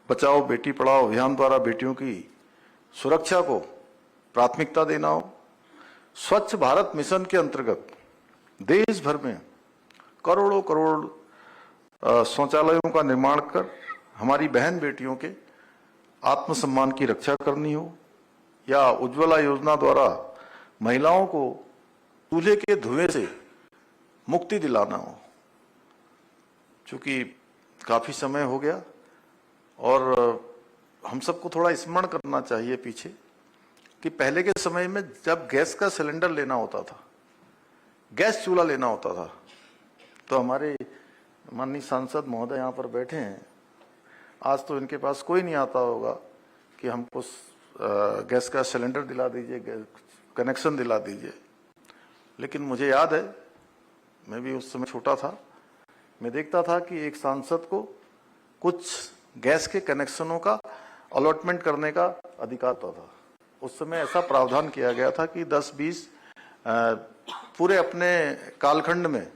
बचाओ बेटी पढ़ाओ अभियान द्वारा बेटियों की सुरक्षा को प्राथमिकता देना हो, स्वच्छ भारत मिशन के अंतर्गत देश भर में करोड़ों करोड़ शौचालयों का निर्माण कर हमारी बहन बेटियों के आत्मसम्मान की रक्षा करनी हो, या उज्ज्वला योजना द्वारा महिलाओं को चूल्हे के धुएं से मुक्ति दिलाना हो। चूंकि काफी समय हो गया और हम सबको थोड़ा स्मरण करना चाहिए पीछे कि पहले के समय में जब गैस का सिलेंडर लेना होता था, गैस चूल्हा लेना होता था, तो हमारे माननीय सांसद महोदय यहाँ पर बैठे हैं, आज तो इनके पास कोई नहीं आता होगा कि हमको गैस का सिलेंडर दिला दीजिए, कनेक्शन दिला दीजिए। लेकिन मुझे याद है, मैं भी उस समय छोटा था, मैं देखता था कि एक सांसद को कुछ गैस के कनेक्शनों का अलॉटमेंट करने का अधिकार होता था। उस समय ऐसा प्रावधान किया गया था कि 10-20 पूरे अपने कालखंड में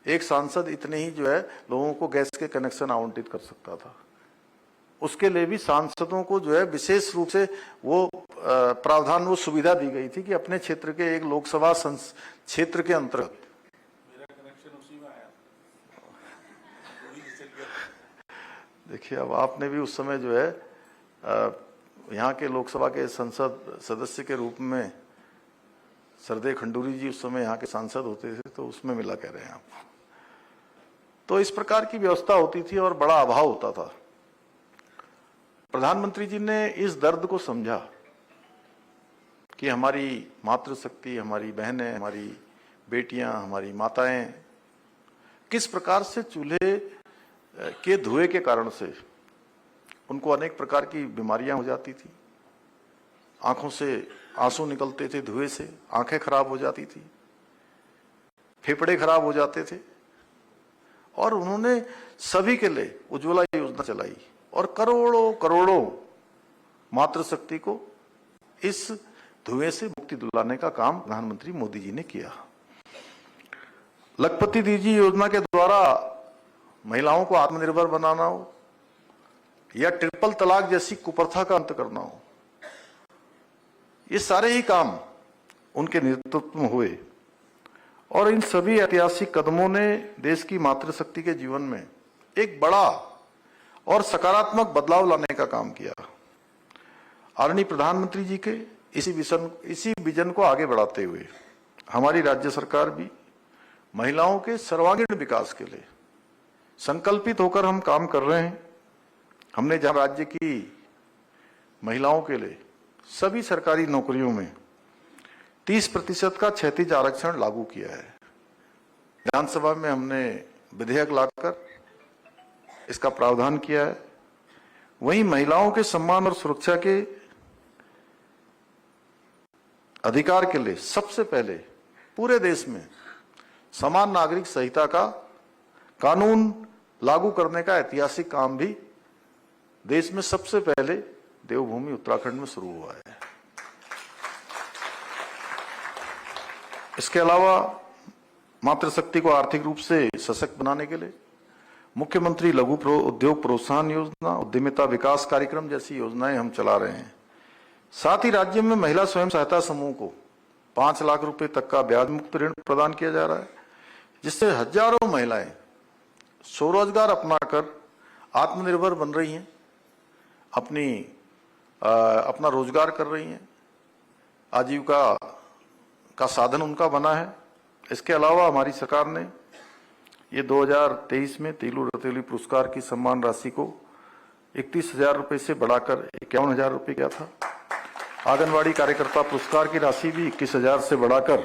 एक सांसद इतने ही जो है लोगों को गैस के कनेक्शन आवंटित कर सकता था। उसके लिए भी सांसदों को जो है विशेष रूप से वो प्रावधान, वो सुविधा दी गई थी कि अपने क्षेत्र के एक लोकसभा क्षेत्र के अंतर्गत देखिए, अब आपने भी उस समय जो है यहाँ के लोकसभा के संसद सदस्य के रूप में सरदे खंडूरी जी उस समय यहाँ के सांसद होते थे, तो उसमें मिला कह रहे हैं आप। तो इस प्रकार की व्यवस्था होती थी और बड़ा अभाव होता था। प्रधानमंत्री जी ने इस दर्द को समझा कि हमारी मातृशक्ति, हमारी बहनें, हमारी बेटियां, हमारी माताएं किस प्रकार से चूल्हे के धुएं के कारण से उनको अनेक प्रकार की बीमारियां हो जाती थी, आंखों से आंसू निकलते थे धुएं से, आंखें खराब हो जाती थी, फेफड़े खराब हो जाते थे। और उन्होंने सभी के लिए उज्ज्वला योजना चलाई और करोड़ों करोड़ों मातृशक्ति को इस धुएं से मुक्ति दिलाने का काम प्रधानमंत्री मोदी जी ने किया। लखपति दीदी योजना के द्वारा महिलाओं को आत्मनिर्भर बनाना हो, या ट्रिपल तलाक जैसी कुप्रथा का अंत करना हो, ये सारे ही काम उनके नेतृत्व में हुए। और इन सभी ऐतिहासिक कदमों ने देश की मातृशक्ति के जीवन में एक बड़ा और सकारात्मक बदलाव लाने का काम किया। आदरणीय प्रधानमंत्री जी के इसी विजन को आगे बढ़ाते हुए हमारी राज्य सरकार भी महिलाओं के सर्वांगीण विकास के लिए संकल्पित होकर हम काम कर रहे हैं। हमने जहां राज्य की महिलाओं के लिए सभी सरकारी नौकरियों में 30% का क्षैतिज आरक्षण लागू किया है। विधानसभा में हमने विधेयक लाकर इसका प्रावधान किया है। वहीं महिलाओं के सम्मान और सुरक्षा के अधिकार के लिए सबसे पहले पूरे देश में समान नागरिक संहिता का कानून लागू करने का ऐतिहासिक काम भी देश में सबसे पहले देवभूमि उत्तराखंड में शुरू हुआ है। इसके अलावा मातृशक्ति को आर्थिक रूप से सशक्त बनाने के लिए मुख्यमंत्री लघु उद्योग प्रोत्साहन योजना, उद्यमिता विकास कार्यक्रम जैसी योजनाएं हम चला रहे हैं। साथ ही राज्य में महिला स्वयं सहायता समूह को 5 लाख रुपए तक का ब्याज मुक्त ऋण प्रदान किया जा रहा है, जिससे हजारों महिलाएं स्वरोजगार अपनाकर आत्मनिर्भर बन रही हैं, अपना रोजगार कर रही हैं, आजीविका का साधन उनका बना है। इसके अलावा हमारी सरकार ने ये 2023 में तीलू रतौली पुरस्कार की सम्मान राशि को 31,000 रुपये से बढ़ाकर 51,000 रुपये किया था। आंगनवाड़ी कार्यकर्ता पुरस्कार की राशि भी 21,000 से बढ़ाकर